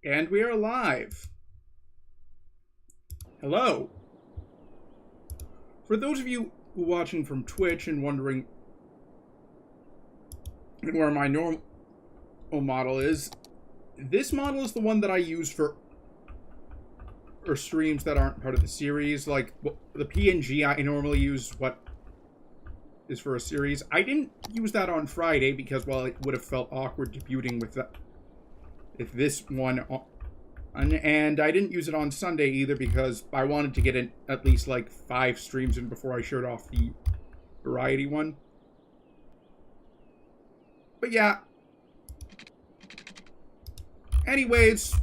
And we are live. Hello. For those of you who are watching from Twitch and wondering where my normal model is, this model is the one that I use for streams that aren't part of the series. Like the PNG I normally use what is for a series. I didn't use that on Friday because, well, it would have felt awkward debuting with that. If this one, and I didn't use it on Sunday either because I wanted to get in at least like 5 streams in before I showed off the variety one. But yeah. Anyways,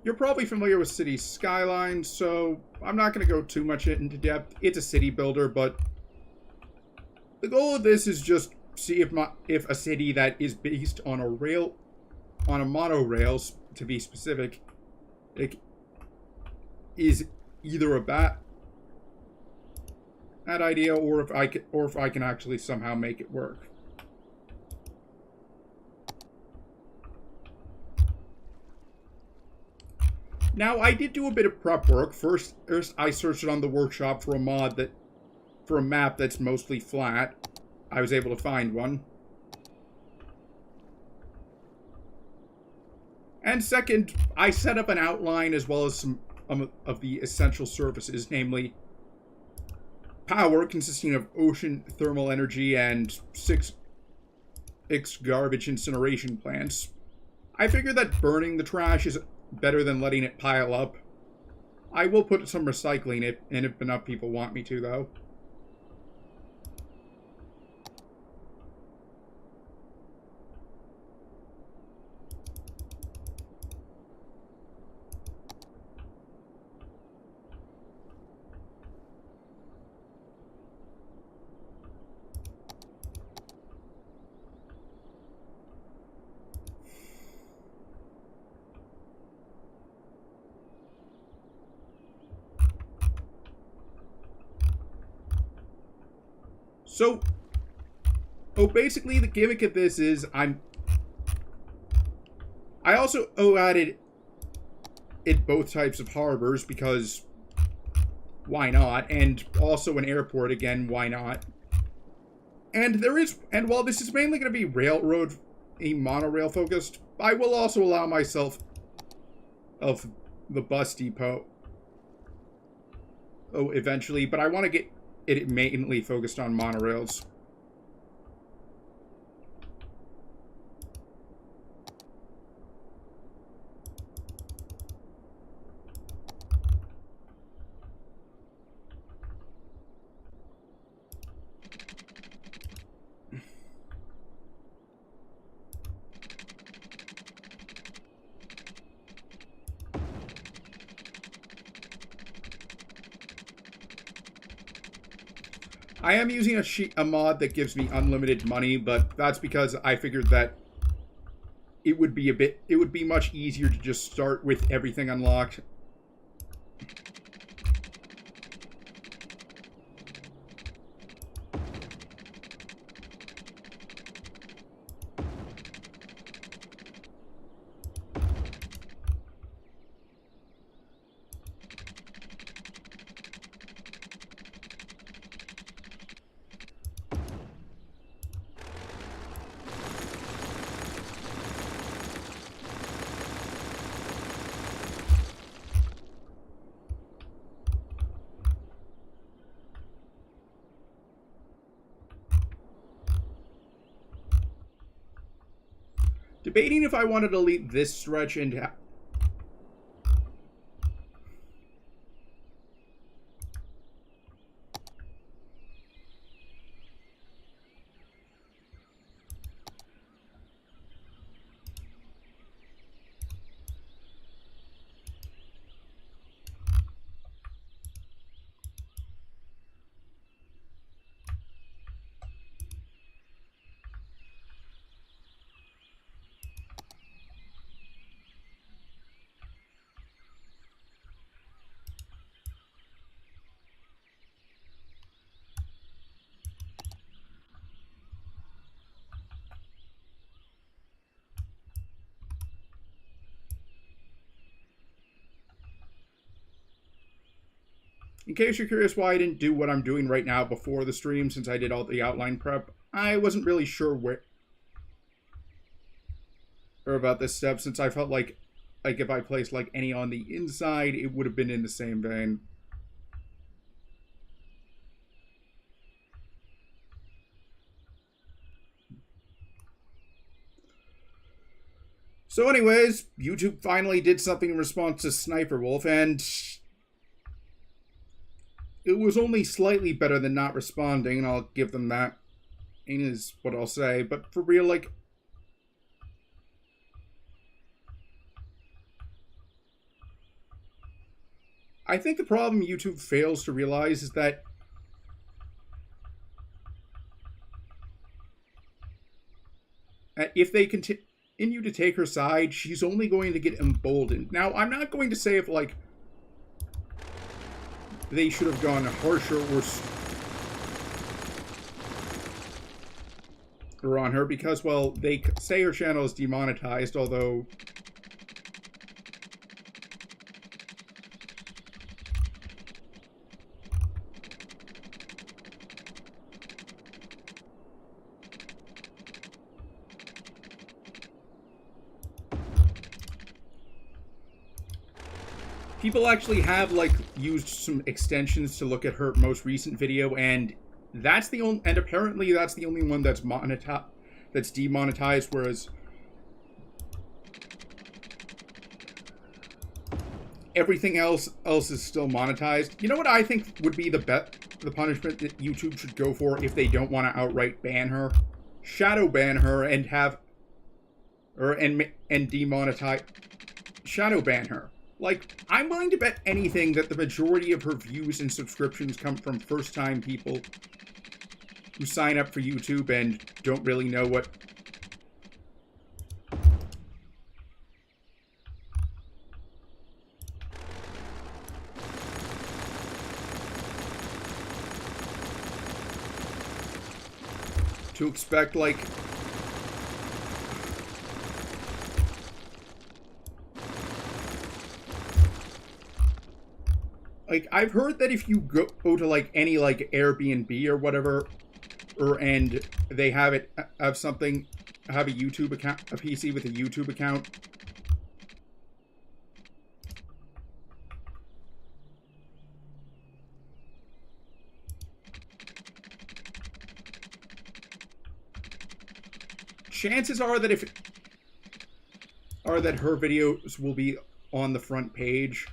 you're probably familiar with City Skylines, so I'm not going to go too much into depth. It's a city builder, but the goal of this is just see if a city that is based on a monorail, to be specific, is either a bad idea or if I can actually somehow make it work. Now, I did do a bit of prep work. First I searched it on the workshop for a map that's mostly flat. I was able to find one. And second, I set up an outline as well as some of the essential services, namely power consisting of ocean thermal energy and 6 garbage incineration plants. I figured that burning the trash is better than letting it pile up. I will put some recycling in if enough people want me to, though. So, basically the gimmick of this is I also added both types of harbors because why not? And also an airport again, why not? And while this is mainly going to be monorail focused, I will also allow myself of the bus depot eventually, but I want to get it mainly focused on monorails. I am using a mod that gives me unlimited money, but that's because I figured that it would be much easier to just start with everything unlocked. Debating if I want to delete this stretch and In case you're curious why I didn't do what I'm doing right now before the stream, since I did all the outline prep, I wasn't really sure where or about this step, since I felt like if I placed like any on the inside, it would have been in the same vein. So anyways, YouTube finally did something in response to Sniper Wolf, and it was only slightly better than not responding, and I'll give them that, is what I'll say. But for real, like, I think the problem YouTube fails to realize is that if they continue to take her side, she's only going to get emboldened. Now, I'm not going to say if, like, they should have gone harsher or on her, because, well, they say her channel is demonetized, although people actually have, like, used some extensions to look at her most recent video, and that's the only, and apparently that's the only one that's demonetized, whereas everything else is still monetized. You know what I think would be the punishment that YouTube should go for if they don't want to outright ban her? Shadow ban her and have and demonetize, shadow ban her. Like, I'm willing to bet anything that the majority of her views and subscriptions come from first-time people who sign up for YouTube and don't really know what to expect. Like, I've heard that if you go to, like, any, like, Airbnb or whatever, and they have a YouTube account, a PC with a YouTube account, chances are that her videos will be on the front page.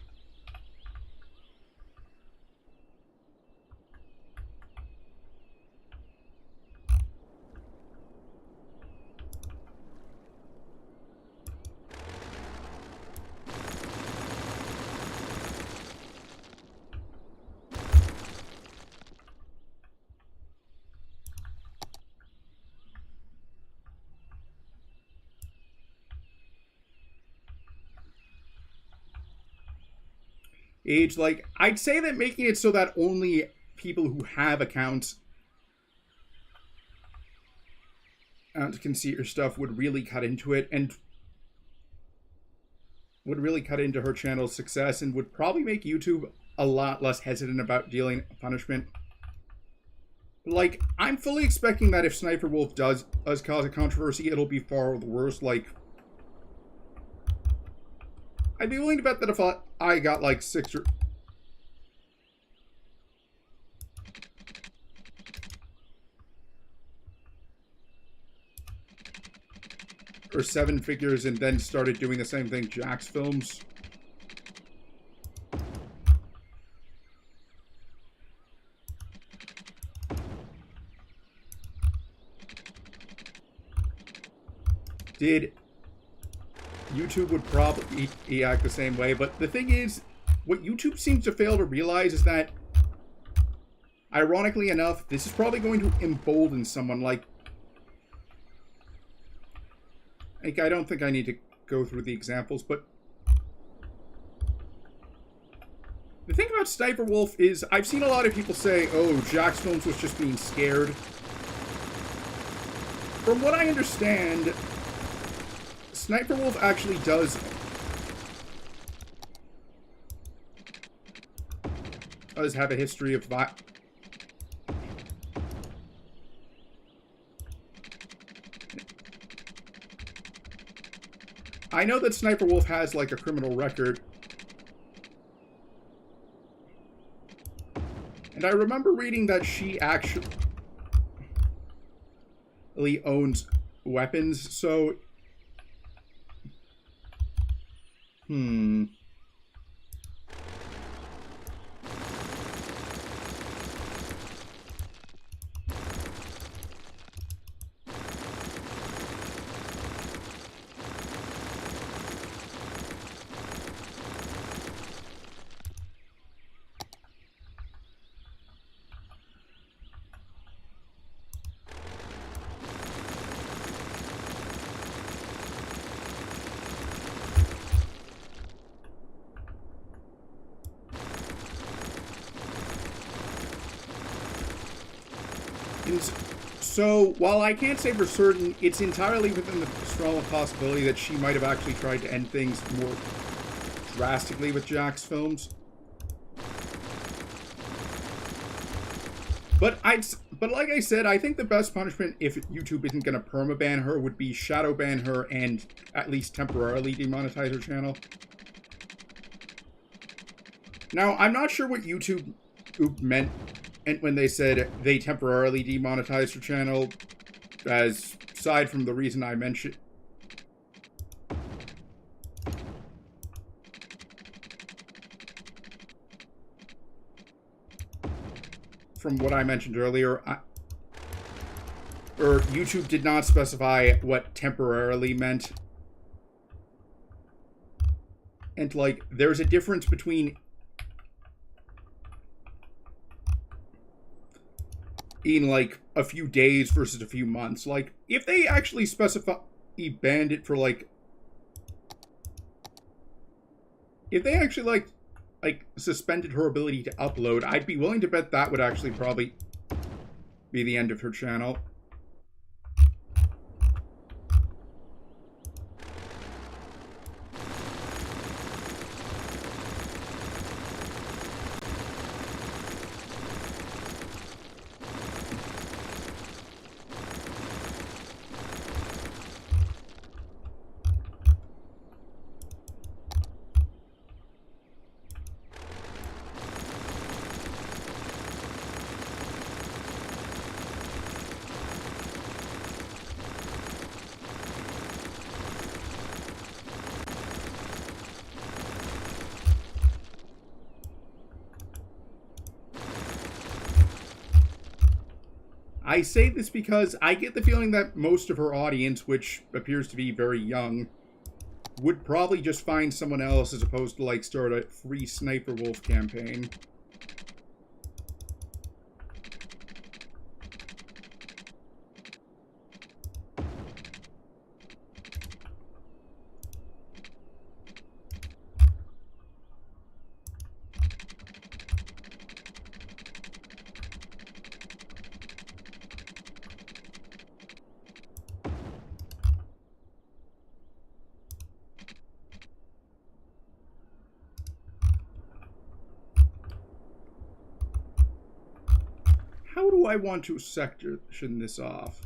Like, I'd say that making it so that only people who have accounts can see your stuff would really cut into it, and would really cut into her channel's success, and would probably make YouTube a lot less hesitant about dealing punishment. Like, I'm fully expecting that if Sniper Wolf does cause a controversy, it'll be far the worse. Like, I'd be willing to bet that if I got, like, 6 or 7 figures and then started doing the same thing Jax films, did, YouTube would probably act the same way. But the thing is, what YouTube seems to fail to realize is that, ironically enough, this is probably going to embolden someone. Like, I don't think I need to go through the examples, but the thing about Sniper Wolf is, I've seen a lot of people say, oh, Jax Films was just being scared. From what I understand, Sniper Wolf actually does does have a history of I know that Sniper Wolf has, like, a criminal record. And I remember reading that she actually owns weapons, so... So, while I can't say for certain, it's entirely within the realm of possibility that she might have actually tried to end things more drastically with Jack's films. But like I said, I think the best punishment, if YouTube isn't going to permaban her, would be shadow ban her and at least temporarily demonetize her channel. Now, I'm not sure what YouTube meant when they said they temporarily demonetized her channel, as aside from the reason I mentioned. From what I mentioned earlier, YouTube did not specify what temporarily meant. And, like, there's a difference between in, like, a few days versus a few months. Like, if they actually banned it for, like... If they actually, like, suspended her ability to upload, I'd be willing to bet that would actually probably be the end of her channel. I say this because I get the feeling that most of her audience, which appears to be very young, would probably just find someone else as opposed to, like, start a free Sniper Wolf campaign. How do I want to section this off?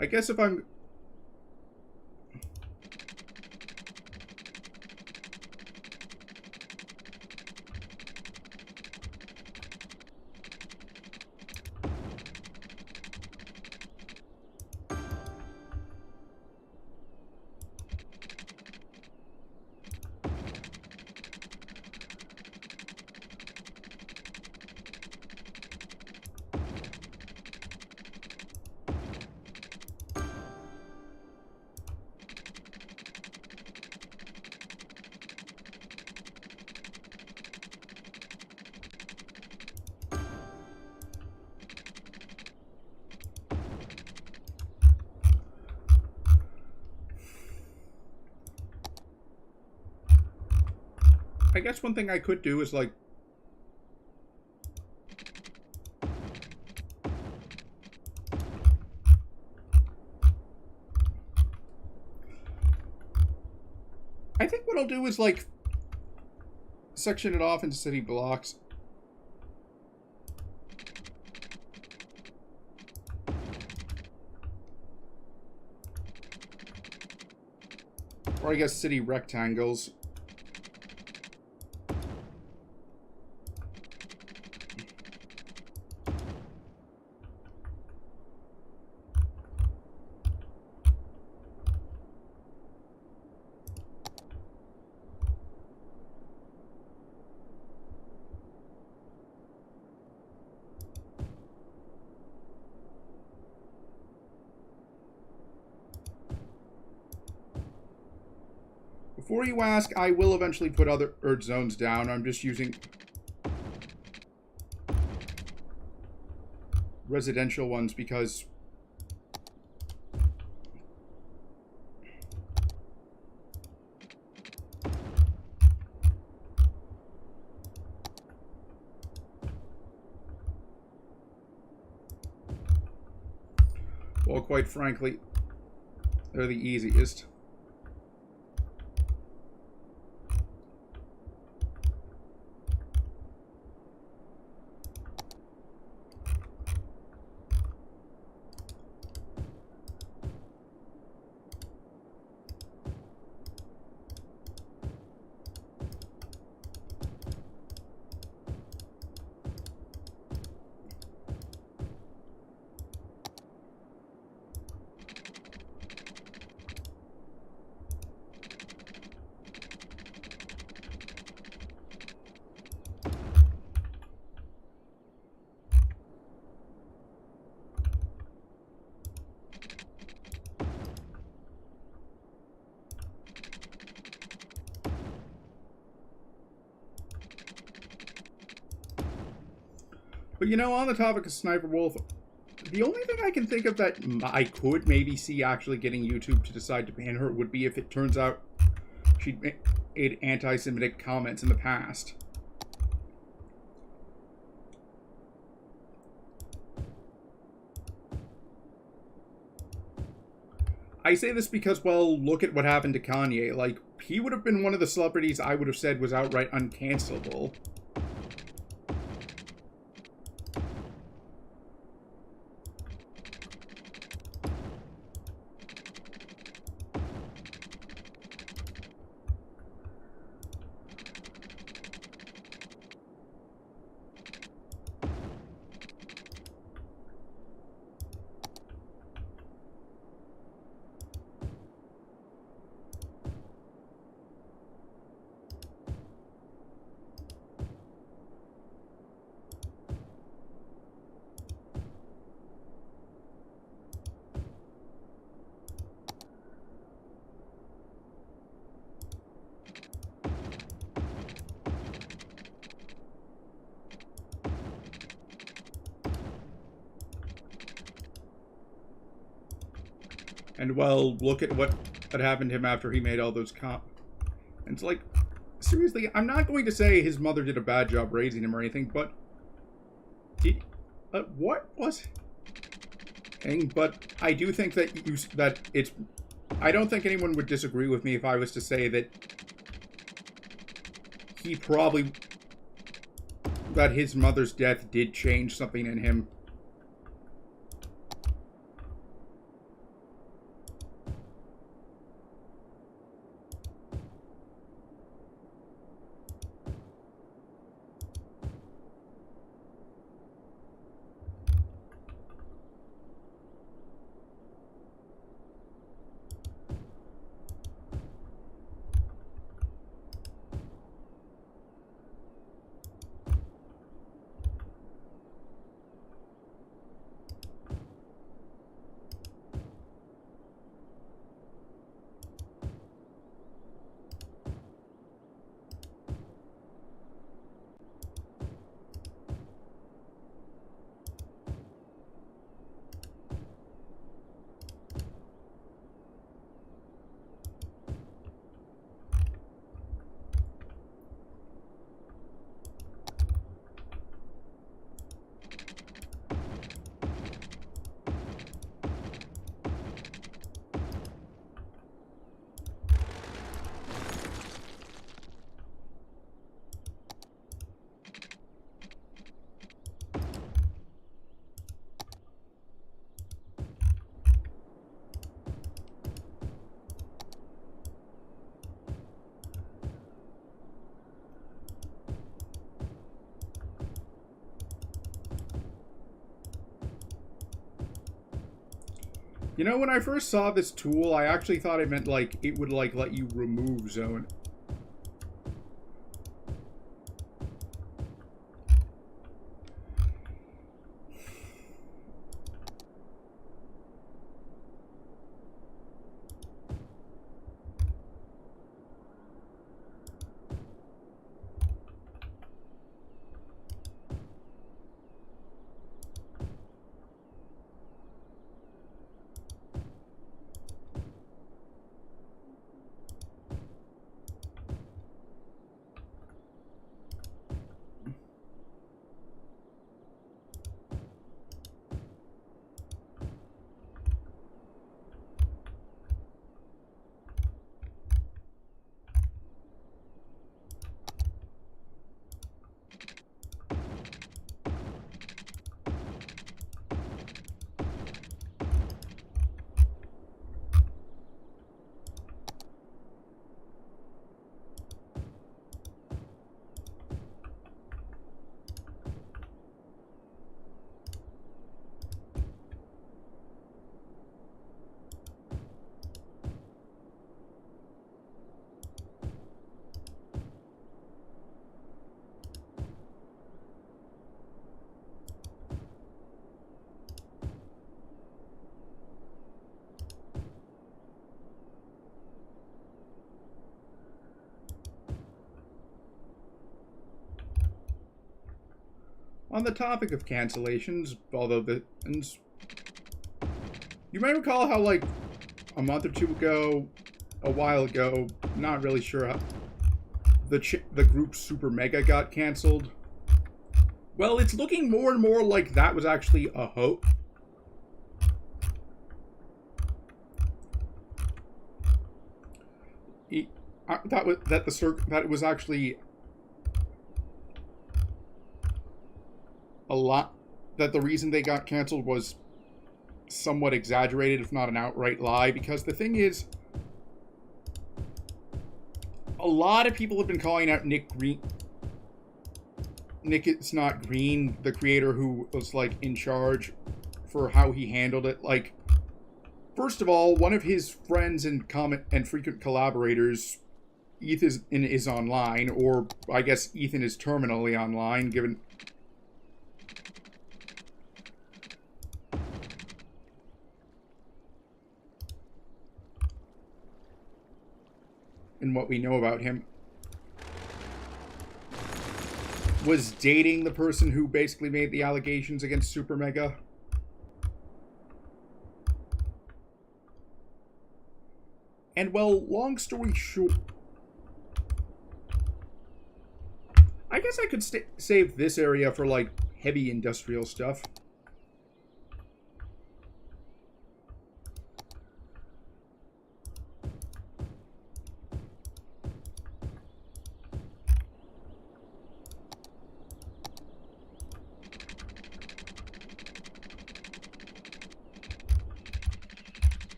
I guess if I'm... I guess one thing I could do is, like... I think what I'll do is, like, section it off into city blocks. Or I guess city rectangles. Before you ask, I will eventually put other Earth zones down. I'm just using residential ones because well, quite frankly, they're the easiest. But you know, on the topic of Sniper Wolf, the only thing I can think of that I could maybe see actually getting YouTube to decide to ban her would be if it turns out she'd made anti-Semitic comments in the past. I say this because, well, look at what happened to Kanye. Like, he would have been one of the celebrities I would have said was outright uncancelable. And, well, look at what had happened to him after he made all those And it's like, seriously, I'm not going to say his mother did a bad job raising him or anything, but... what was... But I do think that it's... I don't think anyone would disagree with me if I was to say that he probably... that his mother's death did change something in him. You know, when I first saw this tool, I actually thought it meant, like, it would, like, let you remove zone. On the topic of cancellations, although you may recall how, like, a month or two ago, a while ago, not really sure how, the group Super Mega got canceled. Well, it's looking more and more like that was actually a hoax. That it was actually a lot, that the reason they got canceled was somewhat exaggerated, if not an outright lie, because the thing is, a lot of people have been calling out Nick It's Not Green, the creator who was, like, in charge, for how he handled it. Like, first of all, one of his friends and frequent collaborators, Ethan, is online, or I guess Ethan is terminally online, given in what we know about him, was dating the person who basically made the allegations against Super Mega. And, well, long story short, I guess I could save this area for, like, heavy industrial stuff.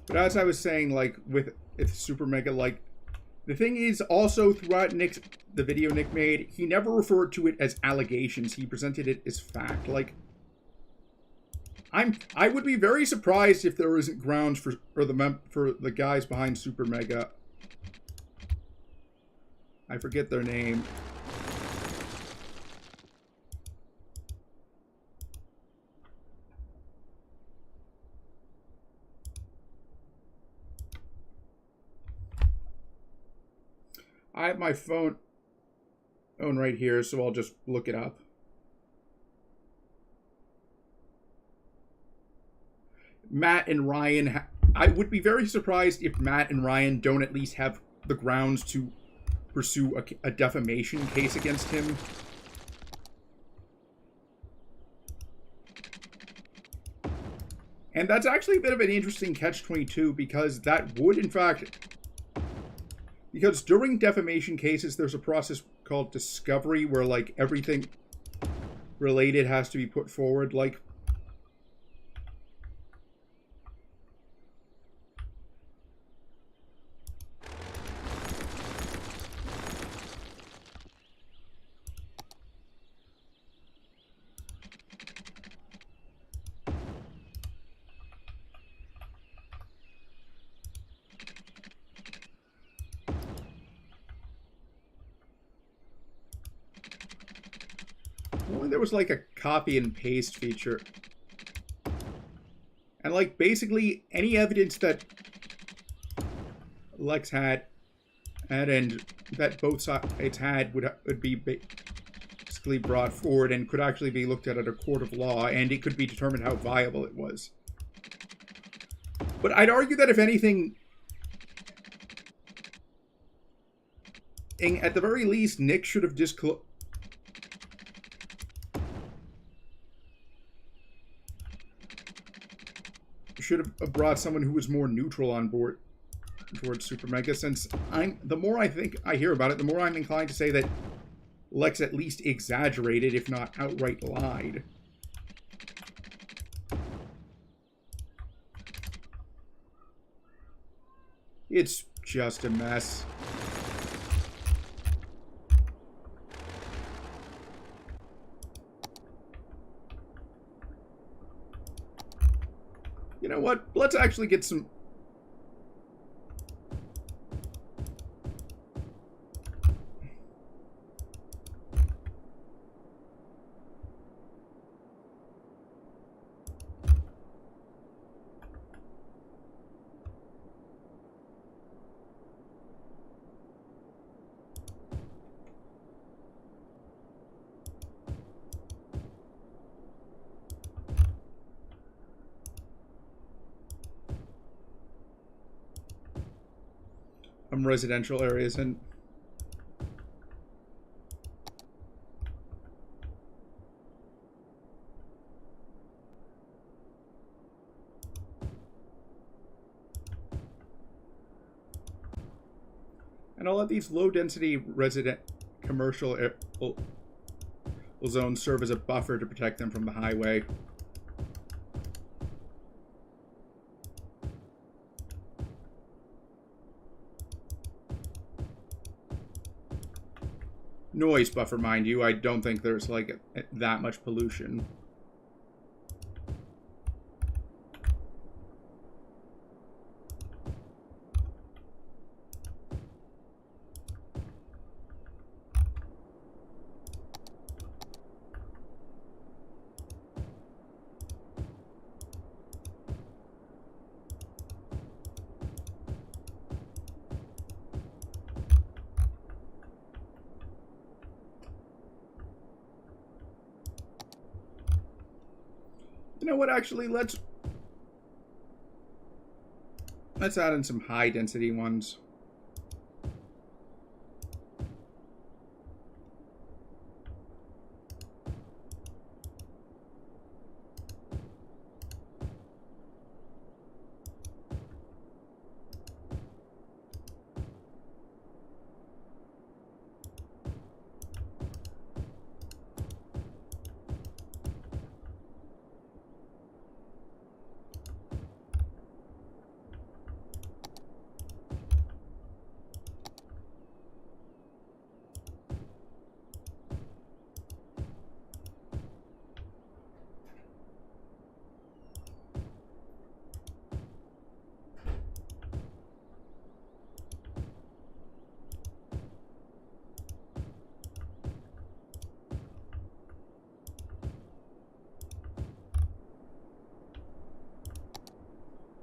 But as I was saying, like, with Super Mega, like, the thing is, also, throughout the video Nick made, he never referred to it as allegations. He presented it as fact. Like, I would be very surprised if there isn't grounds for the guys behind Super Mega. I forget their name. I have my phone right here, so I'll just look it up. Matt and Ryan, I would be very surprised if Matt and Ryan don't at least have the grounds to pursue a defamation case against him. And that's actually a bit of an interesting catch-22, because that would, in fact, Because during defamation cases, there's a process called discovery where, like, everything related has to be put forward. Like, only there was like a copy and paste feature. And like basically any evidence that Lex had and that both sides had would be basically brought forward and could actually be looked at a court of law, and it could be determined how viable it was. But I'd argue that if anything, at the very least, Nick should have brought someone who was more neutral on board towards Super Mega, since the more I think I hear about it, the more I'm inclined to say that Lex at least exaggerated, if not outright lied. It's just a mess. You know what? Let's actually get some... residential areas, and I'll let these low-density resident commercial zones serve as a buffer to protect them from the highway. Noise buffer, mind you. I don't think there's, like, that much pollution. You know what, actually, let's add in some high-density ones.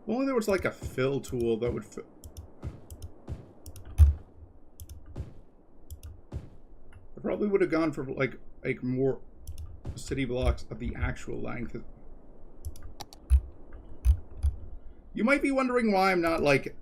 If only there was like a fill tool that would I probably would have gone for like more city blocks of the actual length. You might be wondering why I'm not like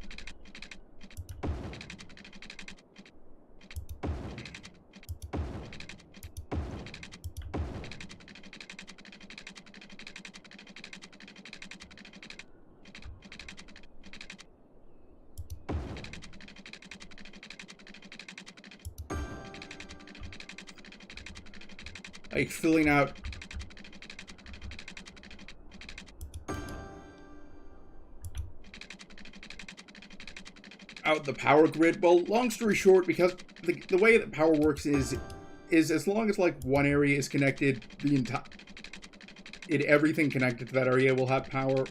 like filling out the power grid. Well, long story short, because the way that power works is as long as like one area is connected, the entire everything connected to that area will have power.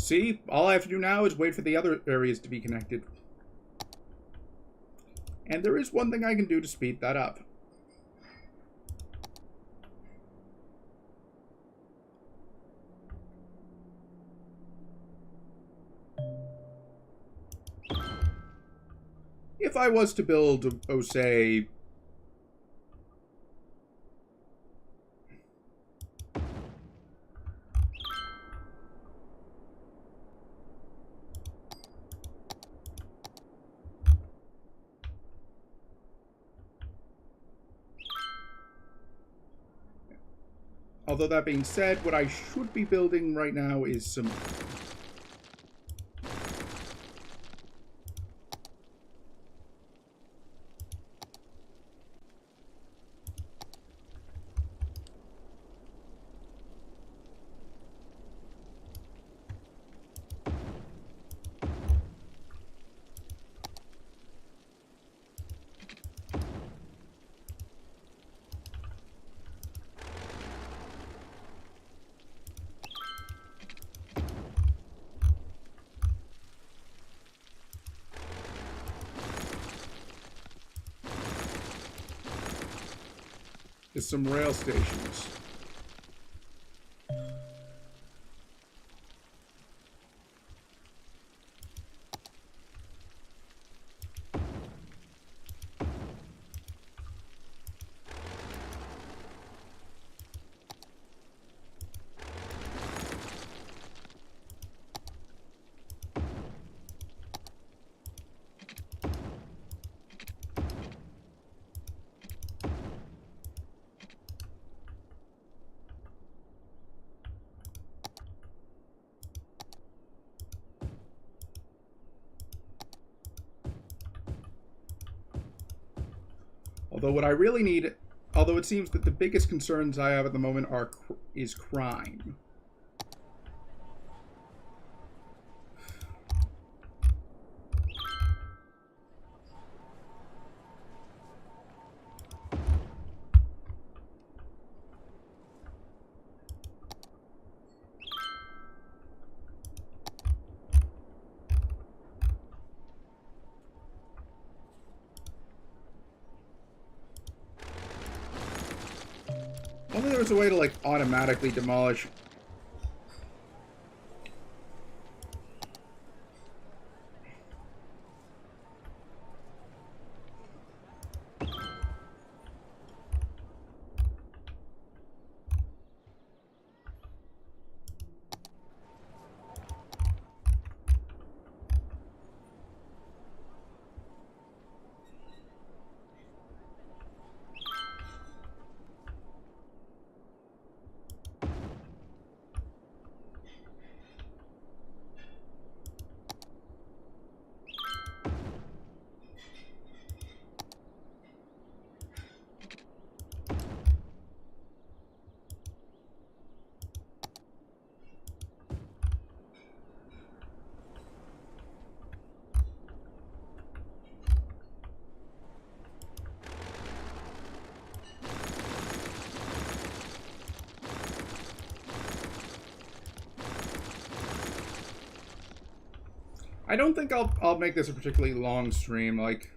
See, all I have to do now is wait for the other areas to be connected. And there is one thing I can do to speed that up. If I was to build, oh, say, although that being said, what I should be building right now is some... is some rail stations. Although what I really need, although it seems that the biggest concerns I have at the moment is crime. Only there was a way to, like, automatically demolish. I don't think I'll make this a particularly long stream, like.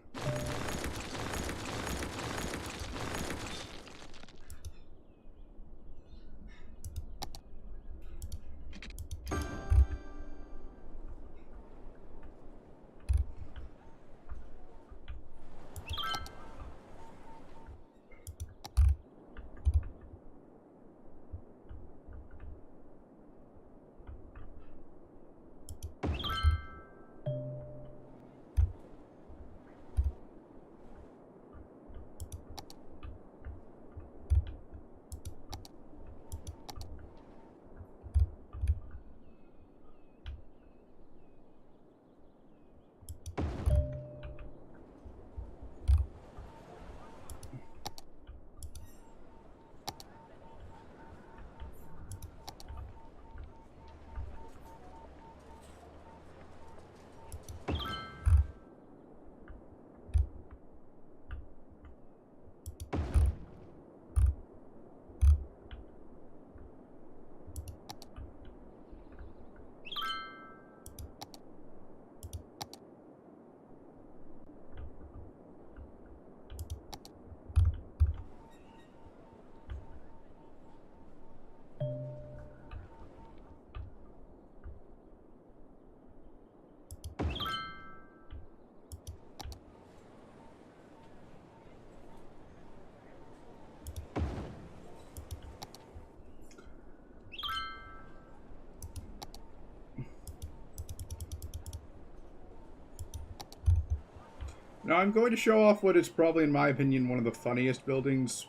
Now I'm going to show off what is probably, in my opinion, one of the funniest buildings.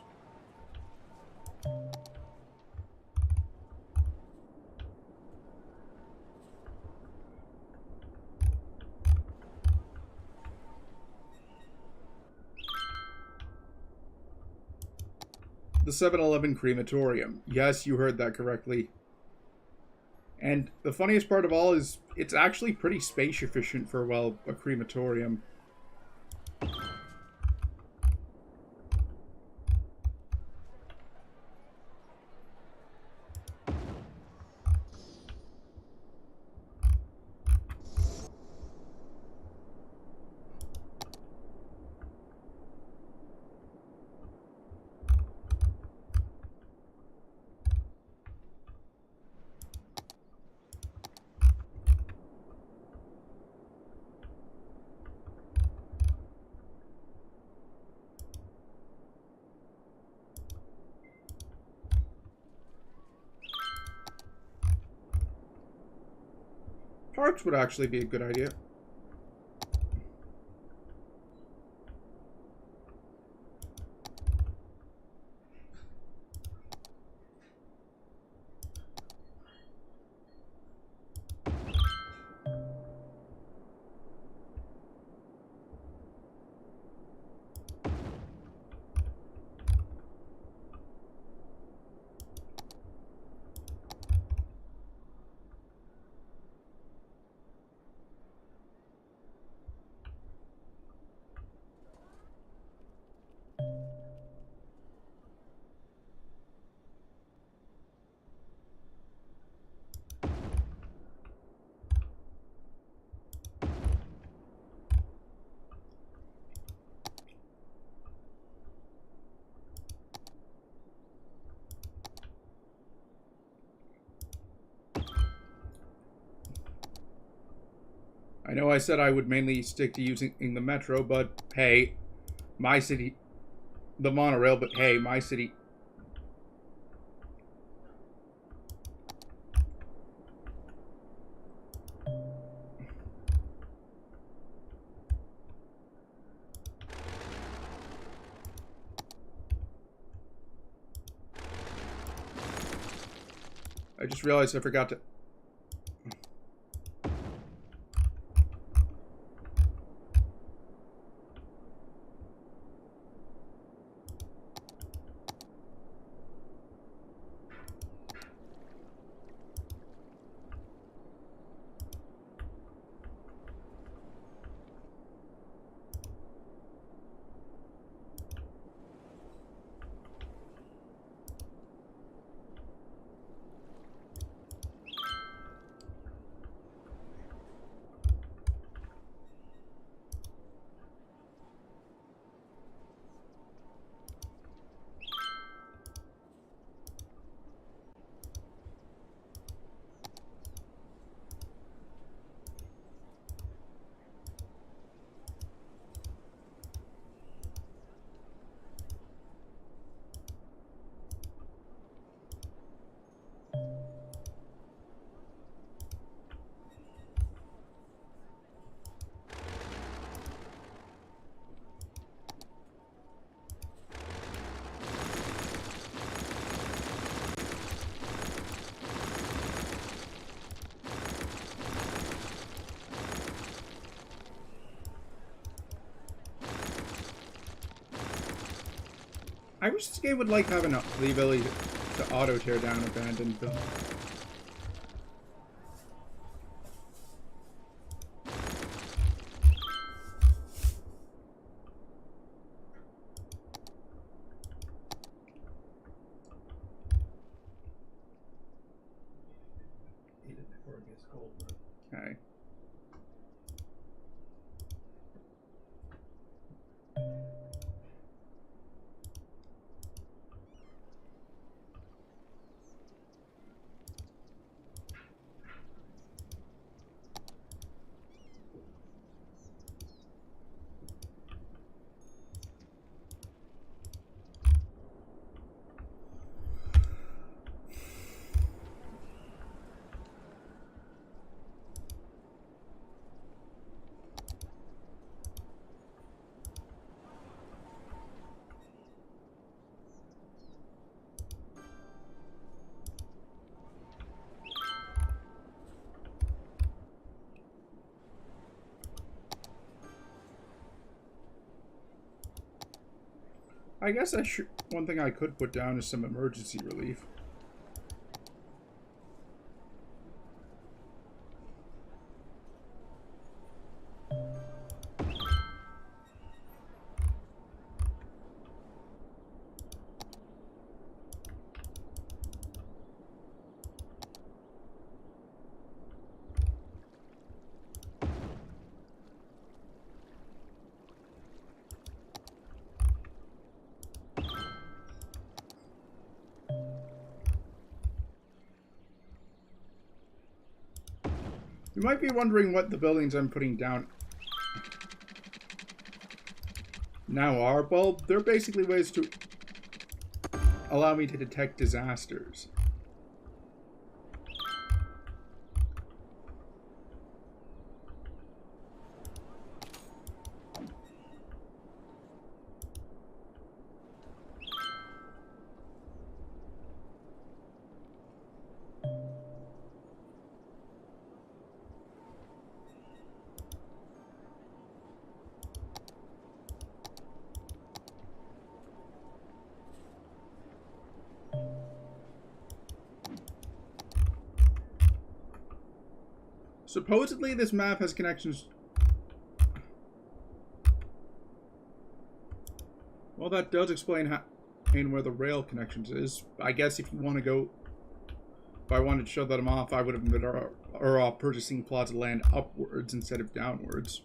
The 7-Eleven crematorium. Yes, you heard that correctly. And the funniest part of all is it's actually pretty space efficient for, well, a crematorium. Parks would actually be a good idea. I know I said I would mainly stick to using the metro, but hey, my city... The monorail, but hey, my city... I just realized I forgot to... I wish this game would like having the ability to auto tear down abandoned buildings. Okay. I guess I should. One thing I could put down is some emergency relief. You might be wondering what the buildings I'm putting down now are. Well, they're basically ways to allow me to detect disasters. Supposedly, this map has connections. Well, that does explain how and where the rail connections is. I guess if you want to go, if I wanted to show them off, I would have been purchasing plots of land upwards instead of downwards.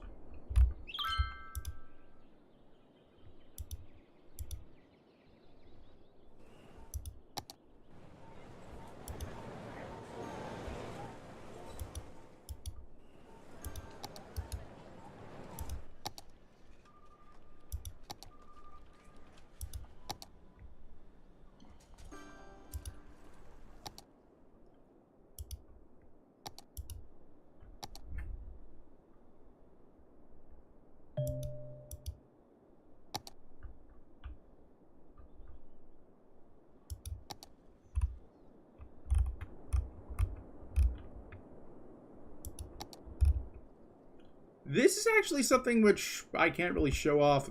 This is actually something which I can't really show off.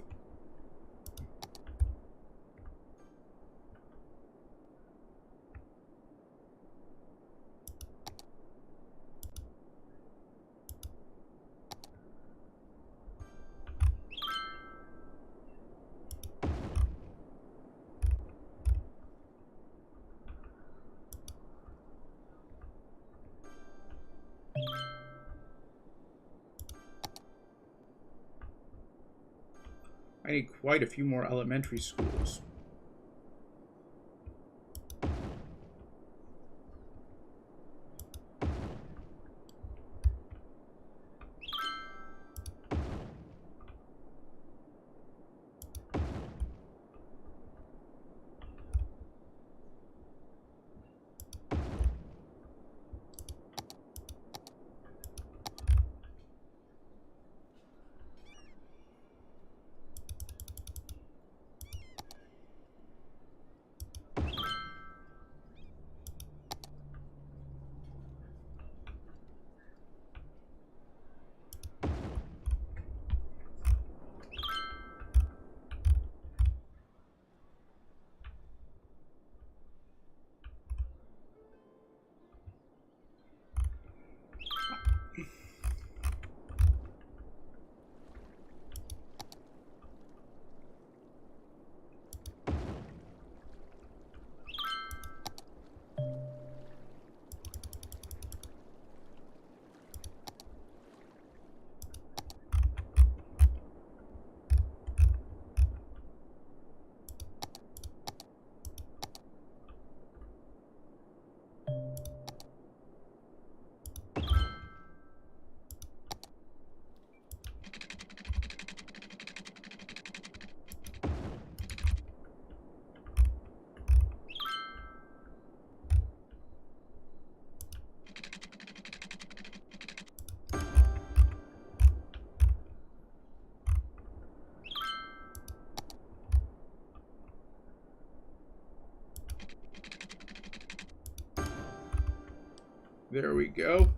I need quite a few more elementary schools. There we go.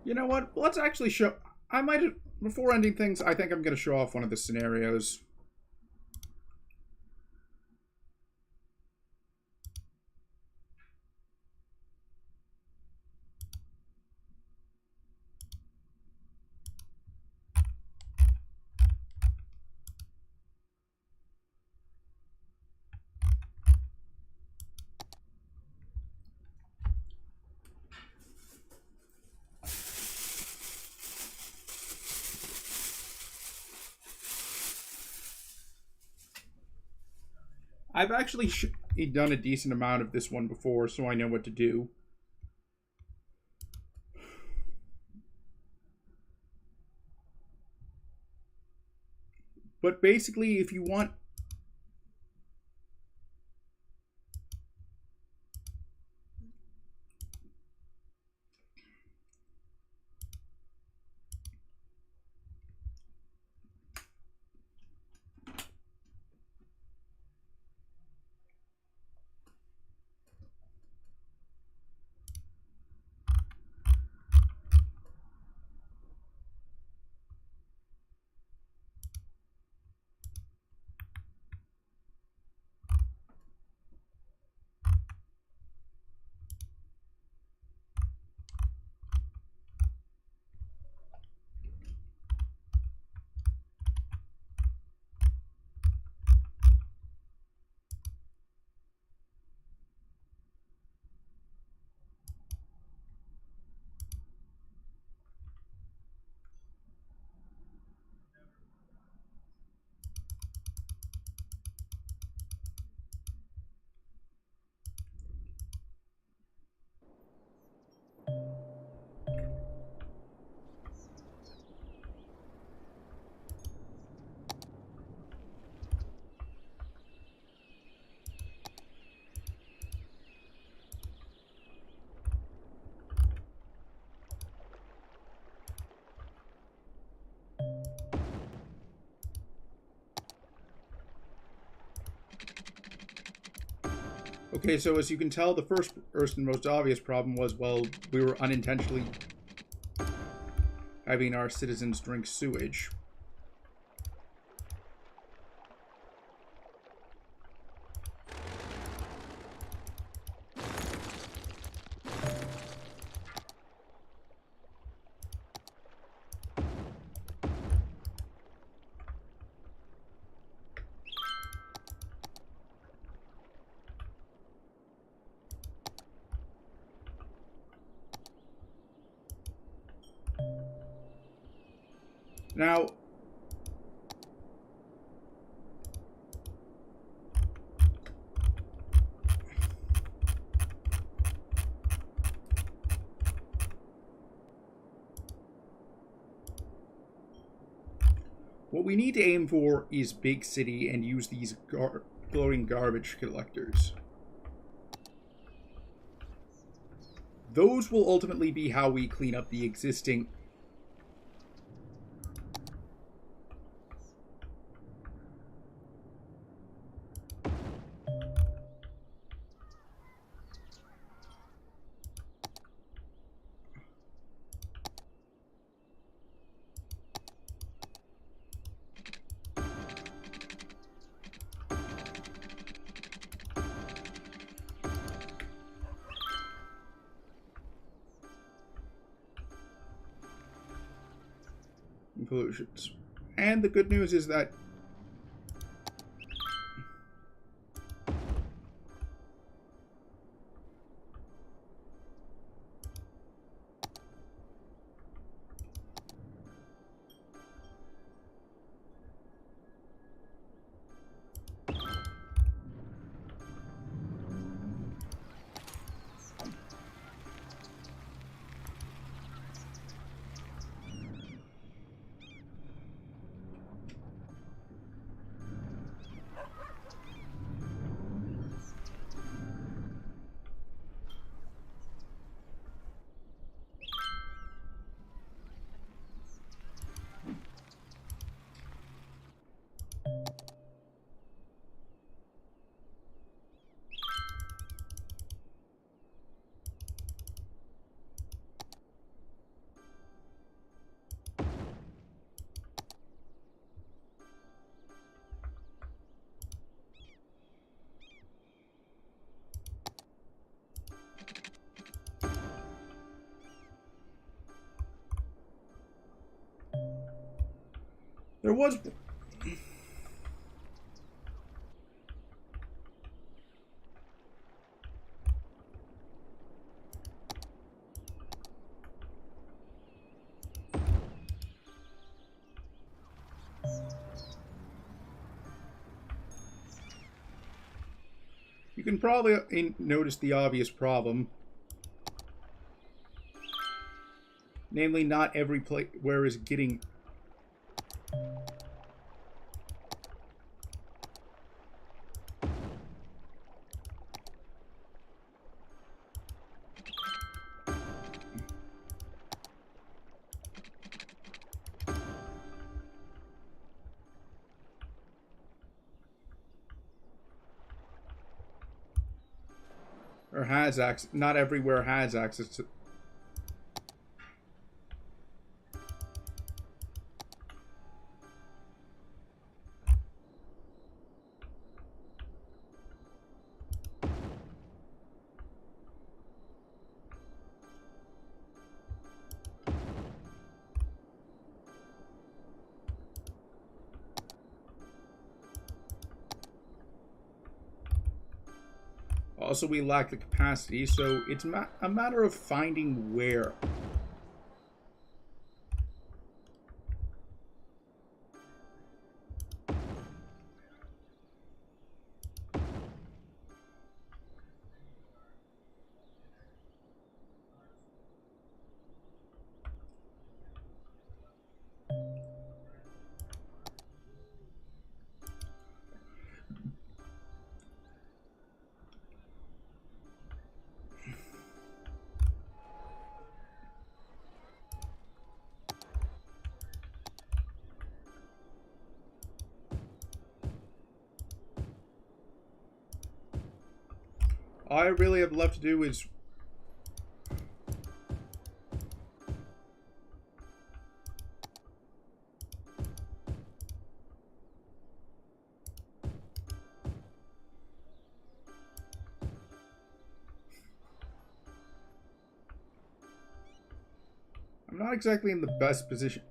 You know what? Let's actually show... I might... Before ending things, I think I'm going to show off one of the scenarios. I've actually done a decent amount of this one before, so I know what to do. But basically, if you want... Okay, so as you can tell, the first and most obvious problem was, well, we were unintentionally having our citizens drink sewage. Now, what we need to aim for is big city and use these floating garbage collectors. Those will ultimately be how we clean up the existing... pollutions. And the good news is that there was... You can probably notice the obvious problem. Namely, not every place where is getting... or has access. Not everywhere has access to... Also, we lack the capacity, so it's a matter of finding where. All I really have left to do is... I'm not exactly in the best position.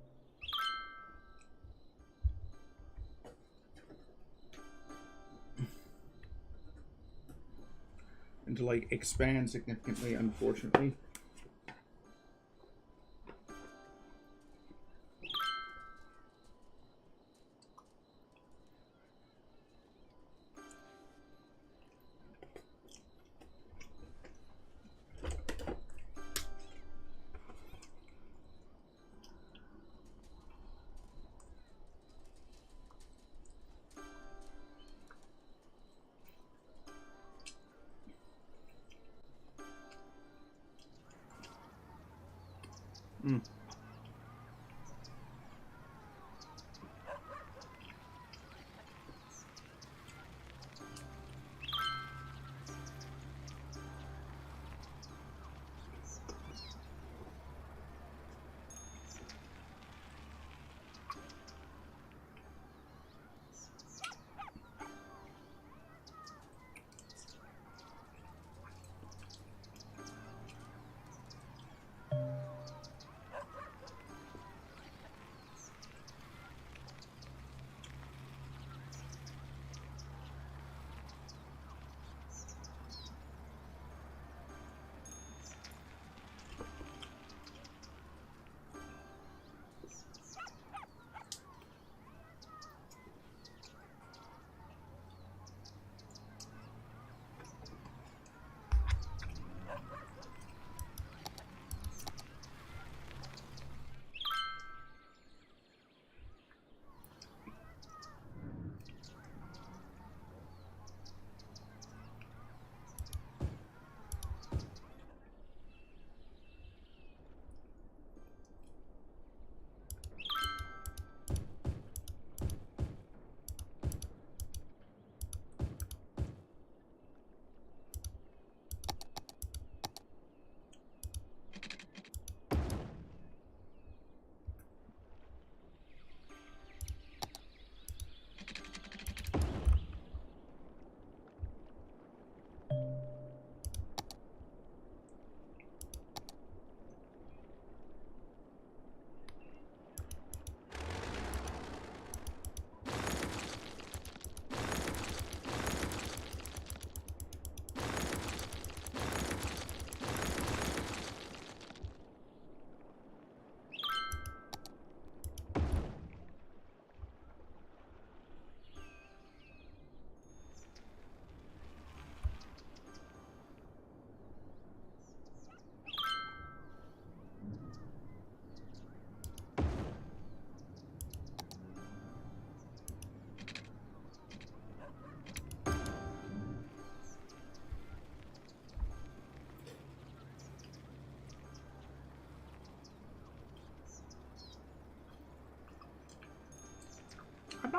And to, like, expand significantly, unfortunately. Mm.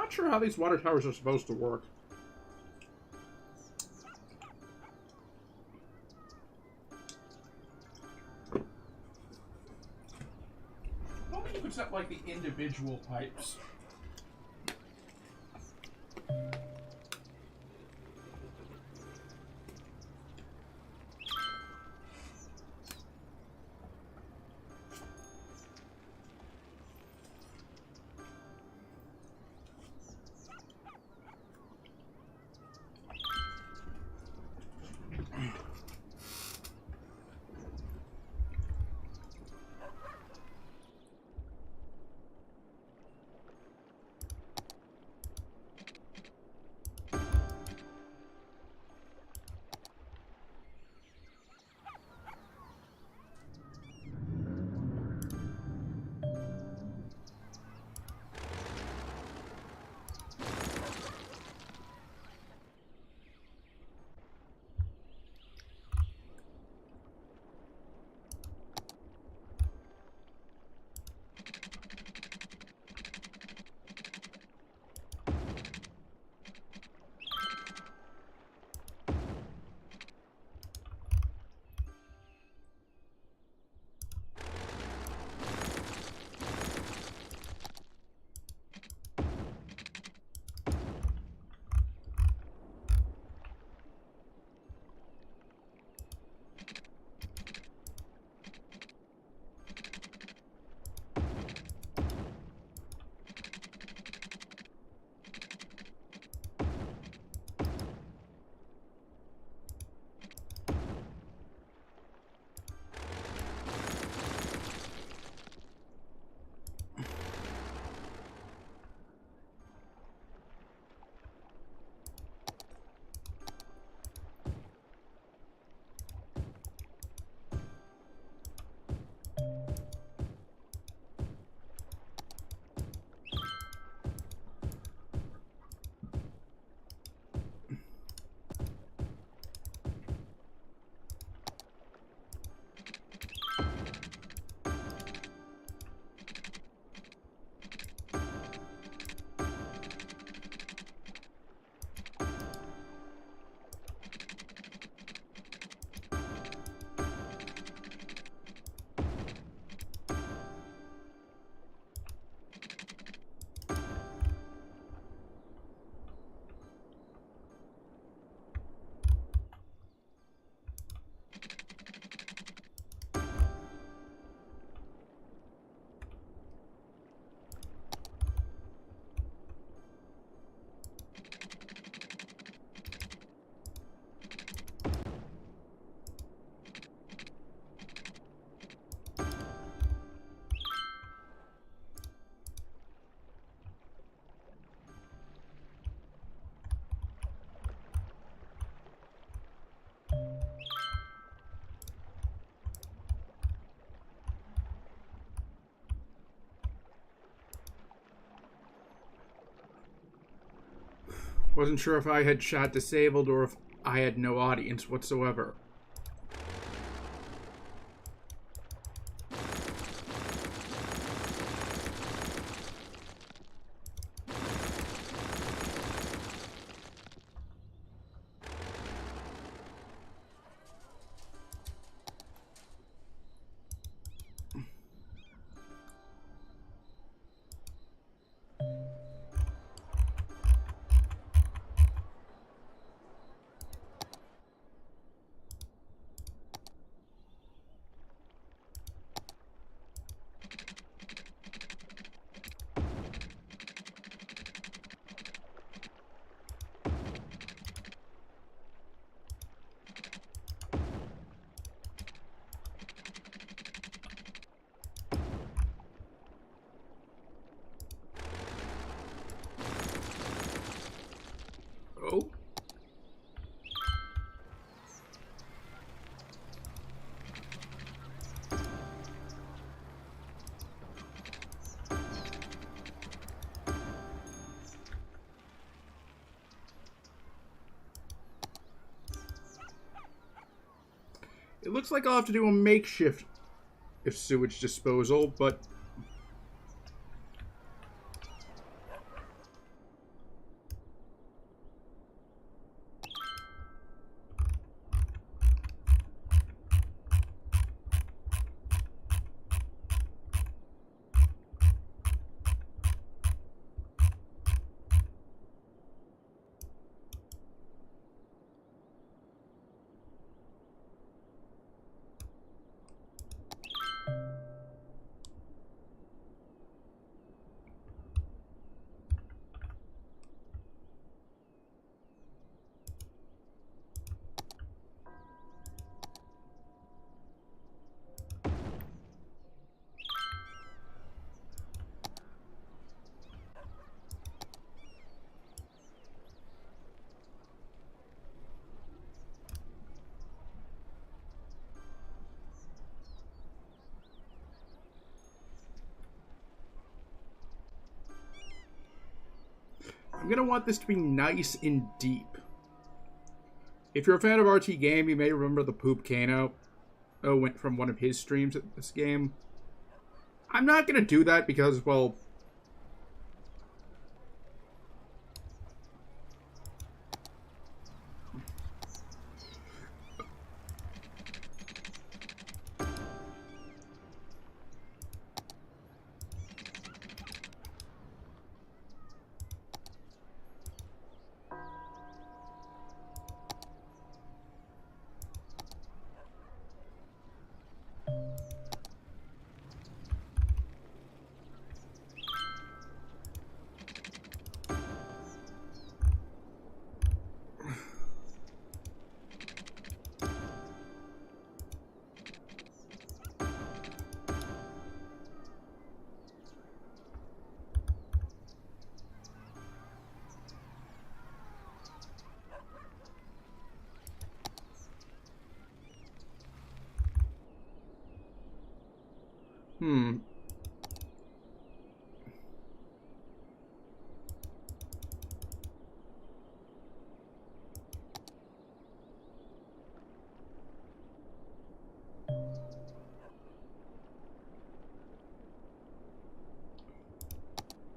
not sure how these water towers are supposed to work. Maybe you could set, like, the individual pipes. Wasn't sure if I had chat disabled or if I had no audience whatsoever. Oh. It looks like I'll have to do a makeshift sewage disposal, but I'm going to want this to be nice and deep. If you're a fan of RT Game, you may remember the Poop Kano. Went from one of his streams at this game. I'm not going to do that because, well...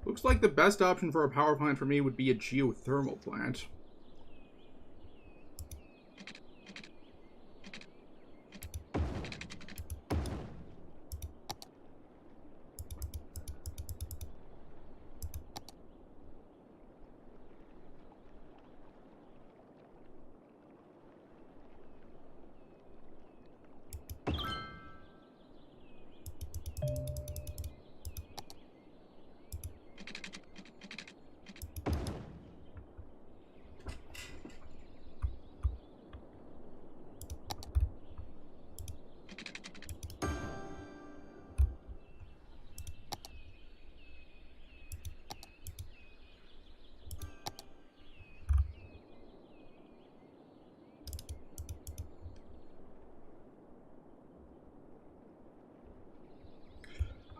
Looks like the best option for a power plant for me would be a geothermal plant.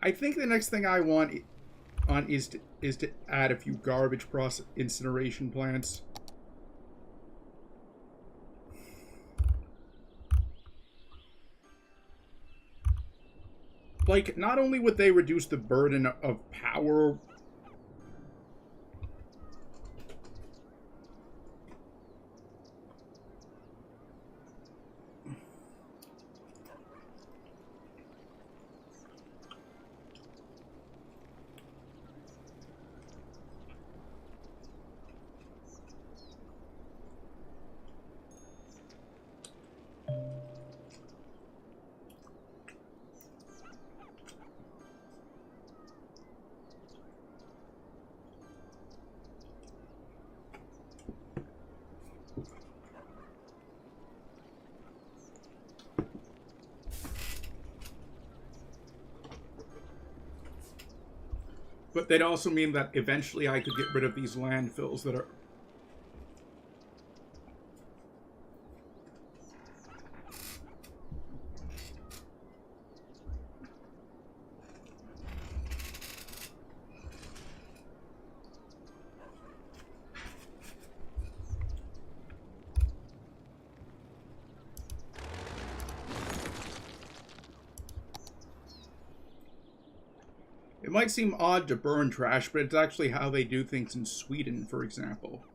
I think the next thing I want is to add a few garbage process incineration plants. Like, not only would they reduce the burden of power, but they'd also mean that eventually I could get rid of these landfills that are... It might seem odd to burn trash, but it's actually how they do things in Sweden, for example.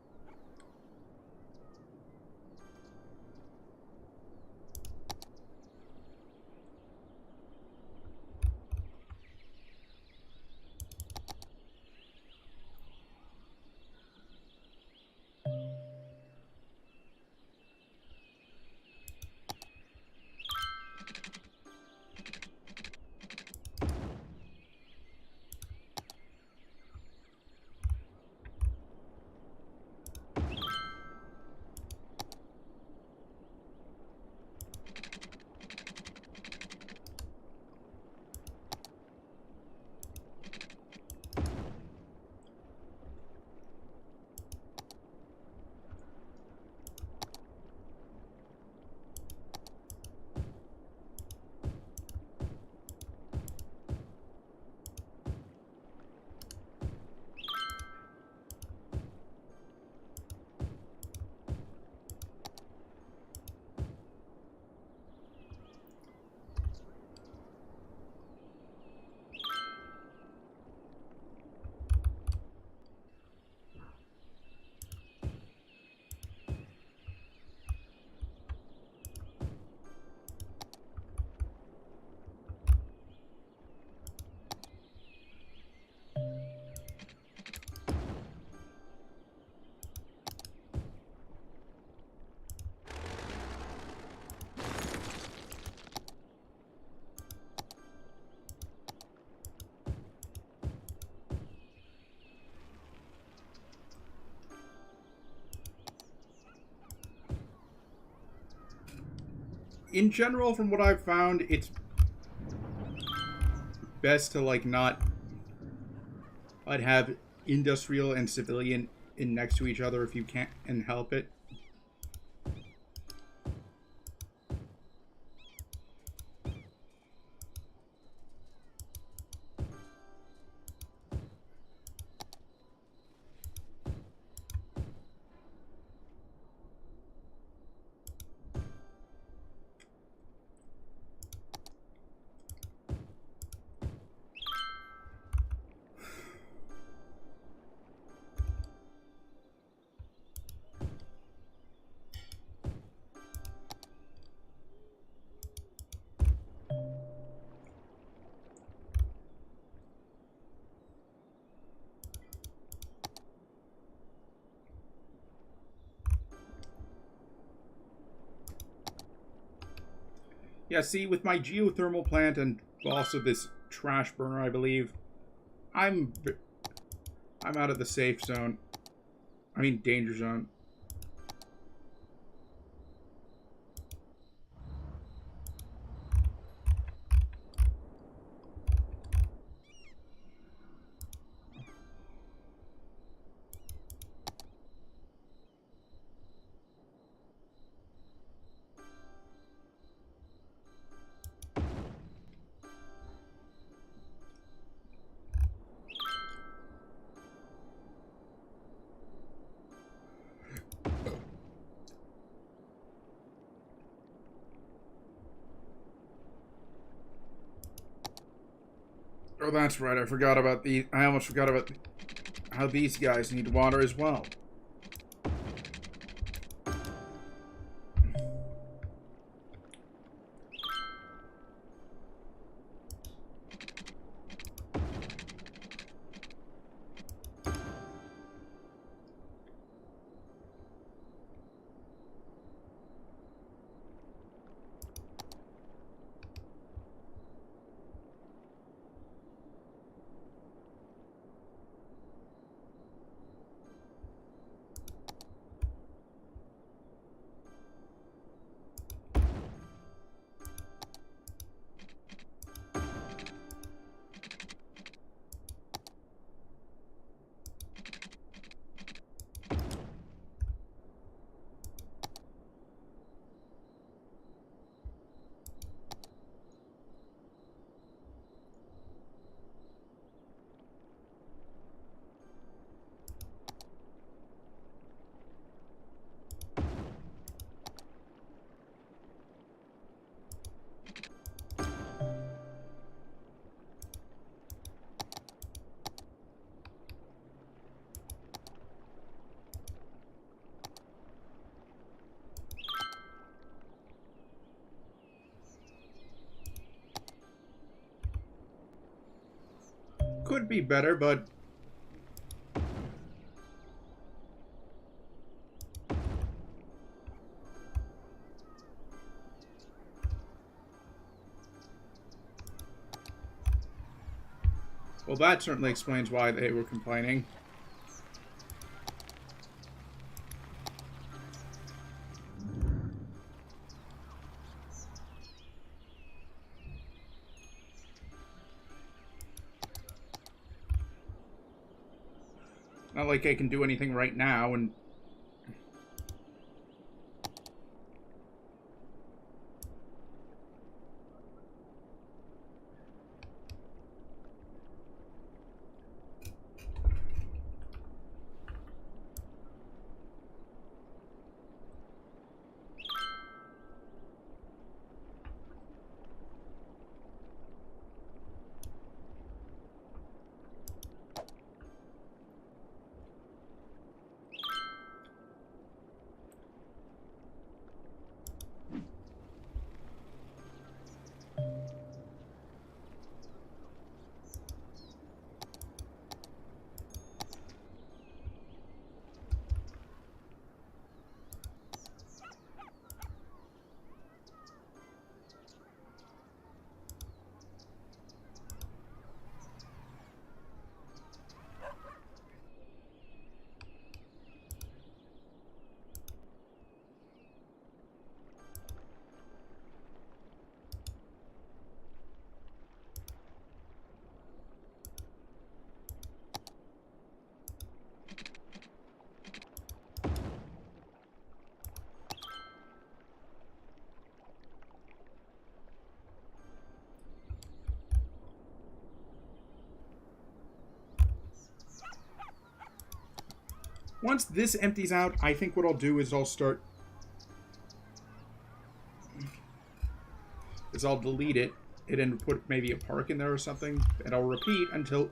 in general, from what I've found, it's best to like not I'd have industrial and civilian in next to each other if you can't and help it. Yeah, see, with my geothermal plant and also this trash burner, I believe, I'm out of the safe zone. I mean, danger zone. Oh, that's right. I forgot about the. I almost forgot about how these guys need water as well. Could be better, but well, that certainly explains why they were complaining. Not like I can do anything right now, and once this empties out, I think what I'll do is I'll delete it and put maybe a park in there or something, and I'll repeat until...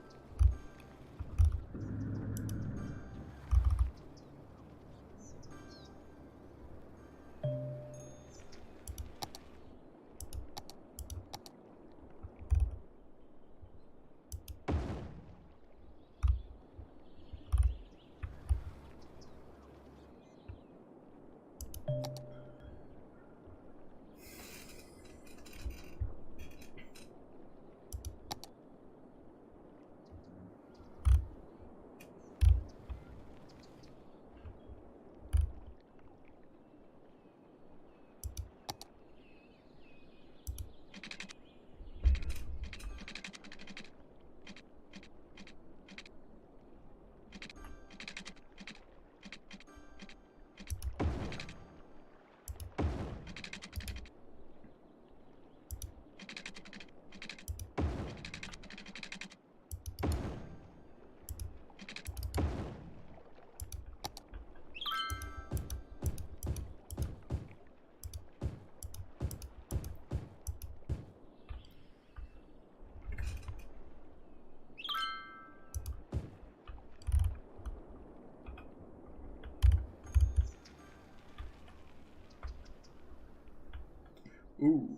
Ooh.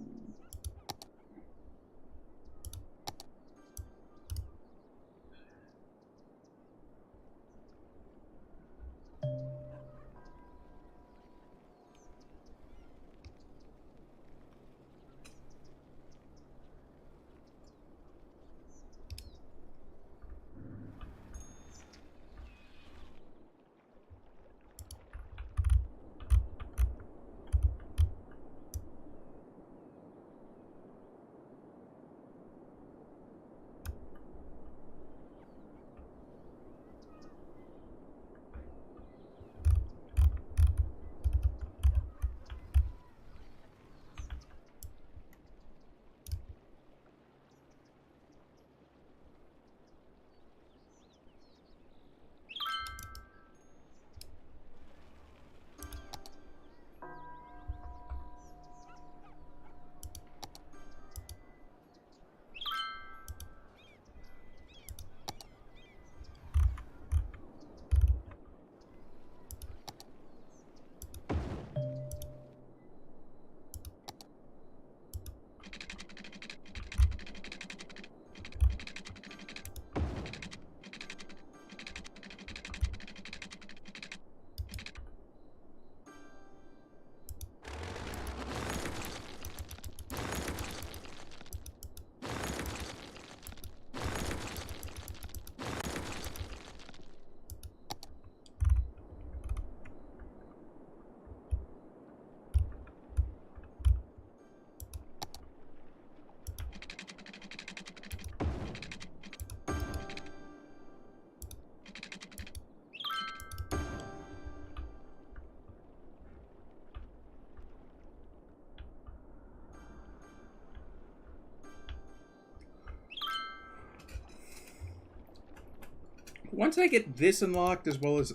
Once I get this unlocked, as well as...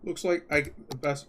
Looks like the best...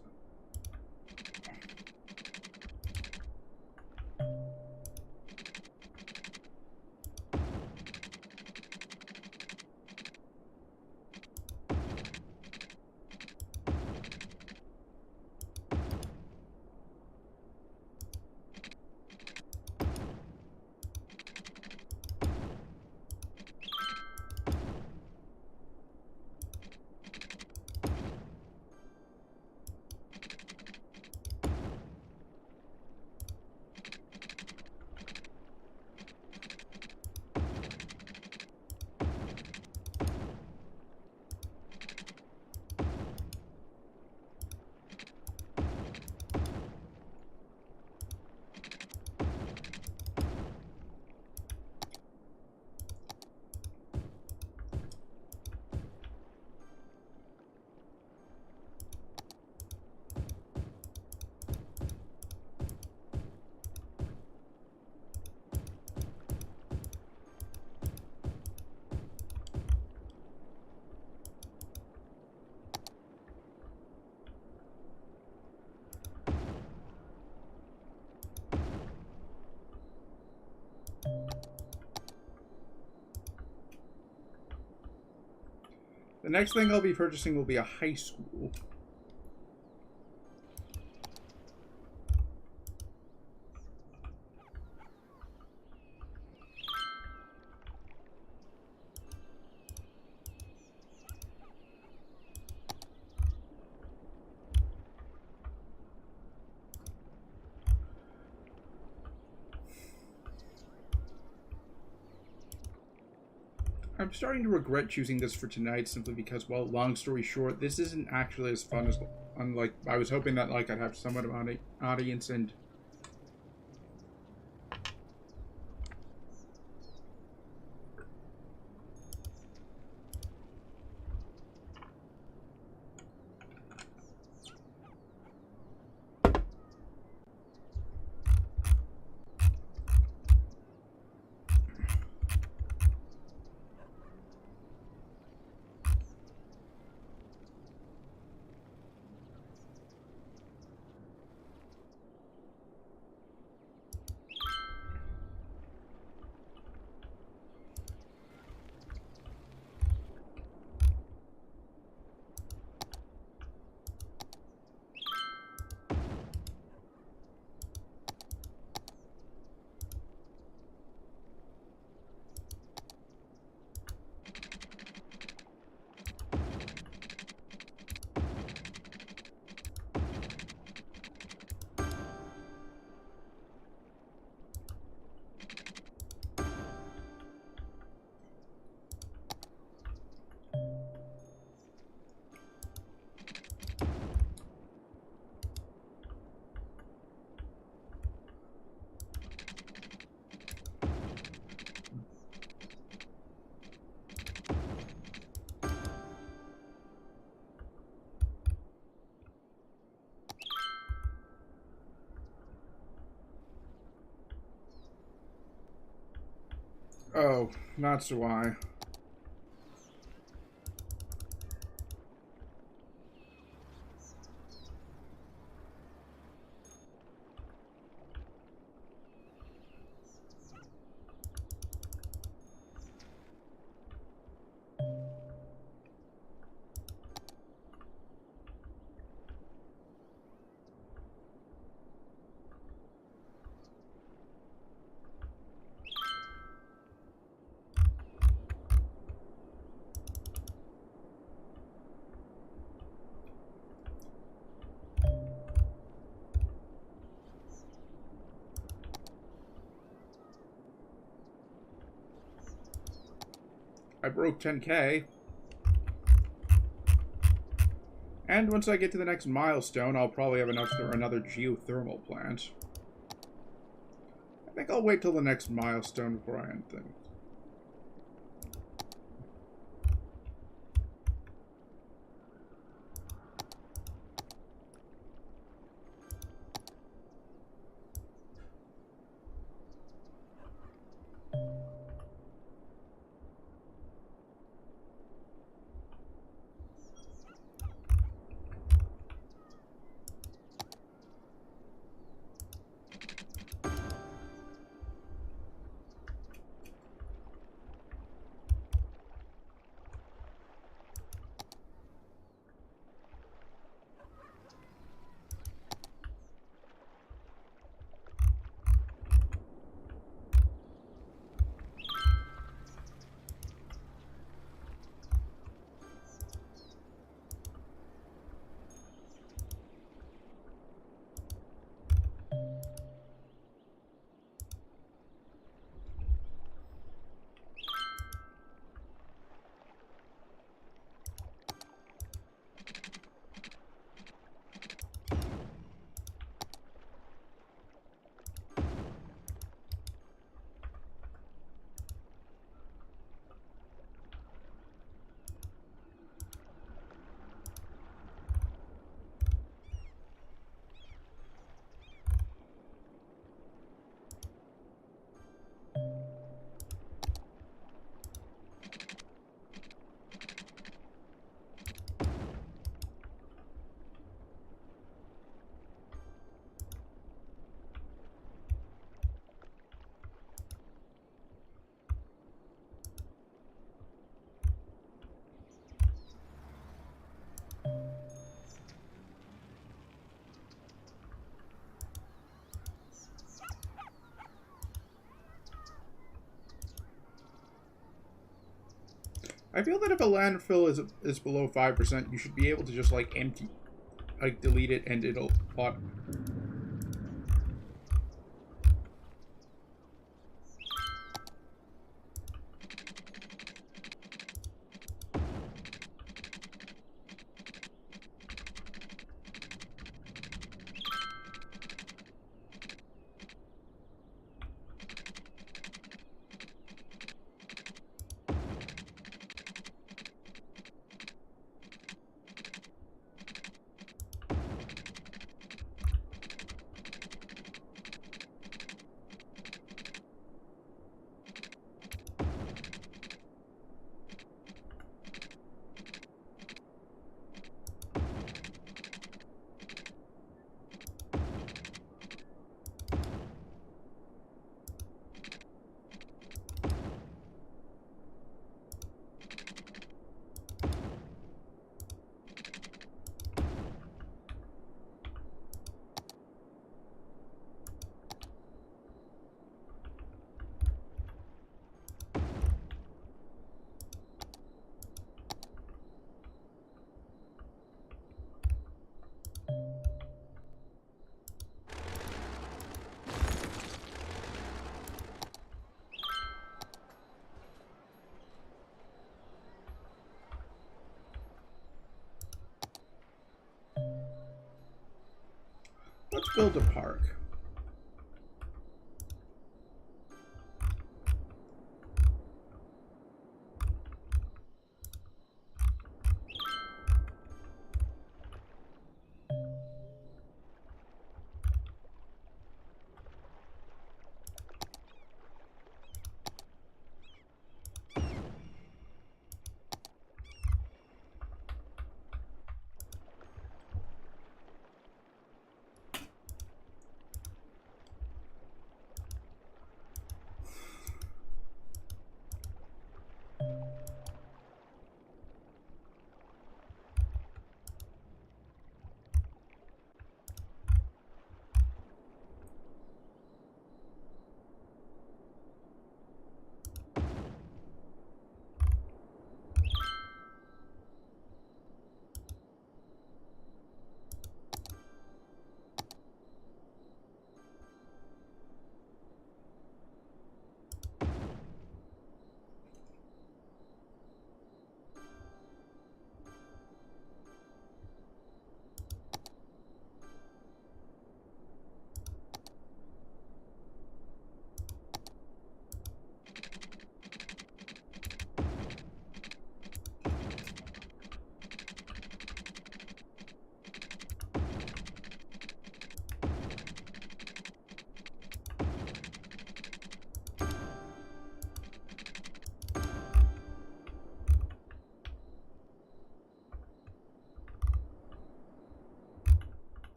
The next thing I'll be purchasing will be a high school. I'm starting to regret choosing this for tonight simply because, well, long story short, this isn't actually as fun as, unlike, I was hoping that, like, I'd have somewhat of an audience and... Oh, not so I. I broke 10K. And once I get to the next milestone, I'll probably have enough for another geothermal plant. I think I'll wait till the next milestone before I end things. I feel that if a landfill is below 5%, you should be able to just like empty, like delete it, and it'll pop. Let's build a park.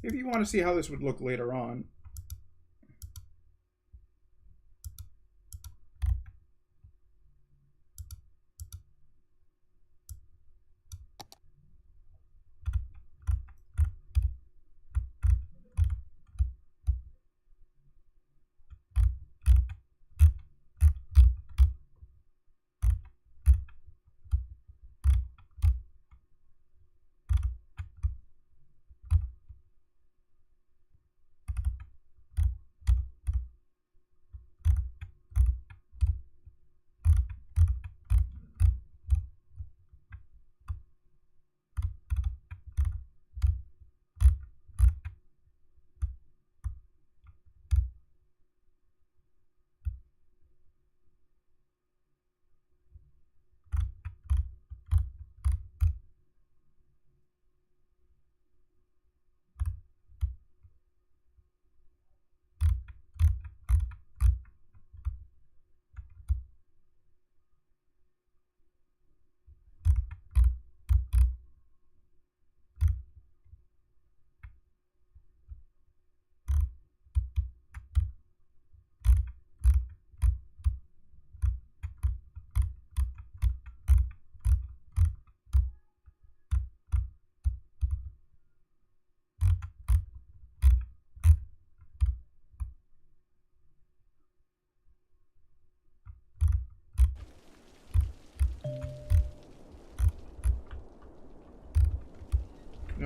If you want to see how this would look later on.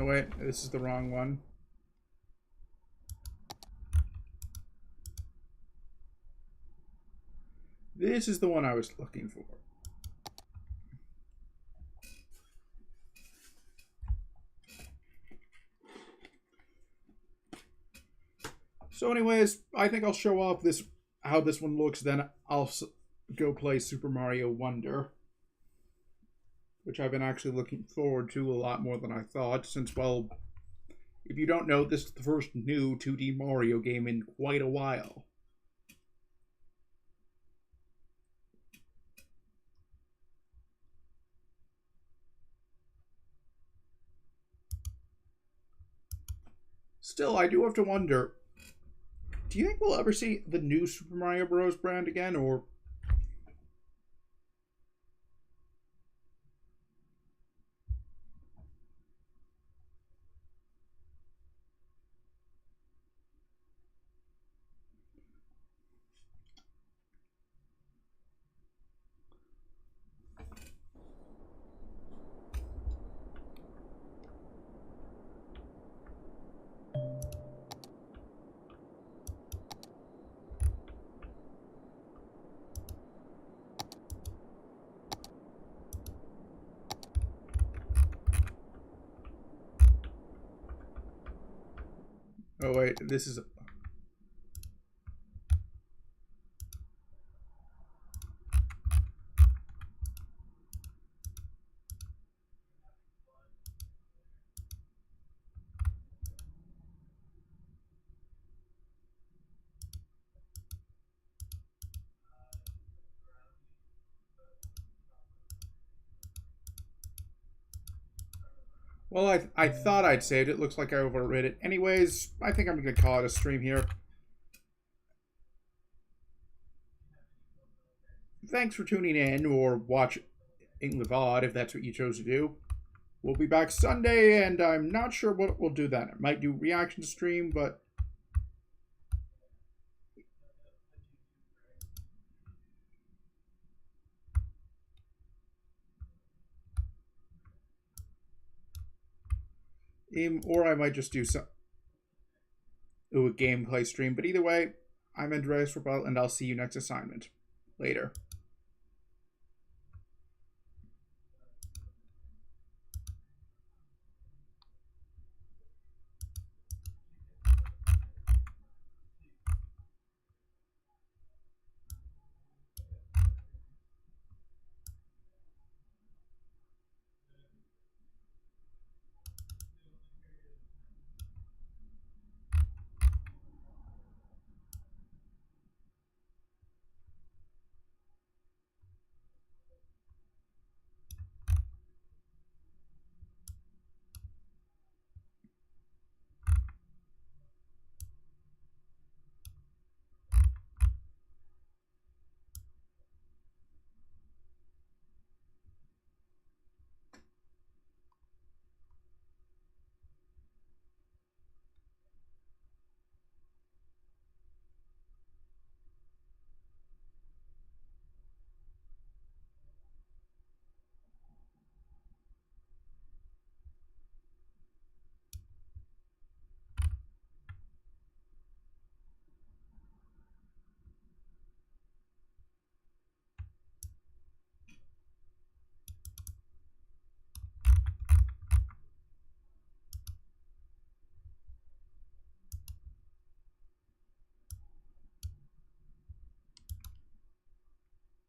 No, wait. This is the wrong one. This is the one I was looking for. So anyways, I think I'll show off this how this one looks, then I'll go play Super Mario Wonder, which I've been actually looking forward to a lot more than I thought, since, well, if you don't know, this is the first new 2D Mario game in quite a while. Still, I do have to wonder, do you think we'll ever see the new Super Mario Bros. Brand again, or... Oh wait, this is... Well, I thought I'd saved it. Looks like I overrid it. Anyways, I think I'm going to call it a stream here. Thanks for tuning in, or watching the VOD if that's what you chose to do. We'll be back Sunday, and I'm not sure what we'll do then. I might do reaction stream, but... or I might just do a gameplay stream. But either way, I'm Andreas Rebel, and I'll see you next assignment. Later.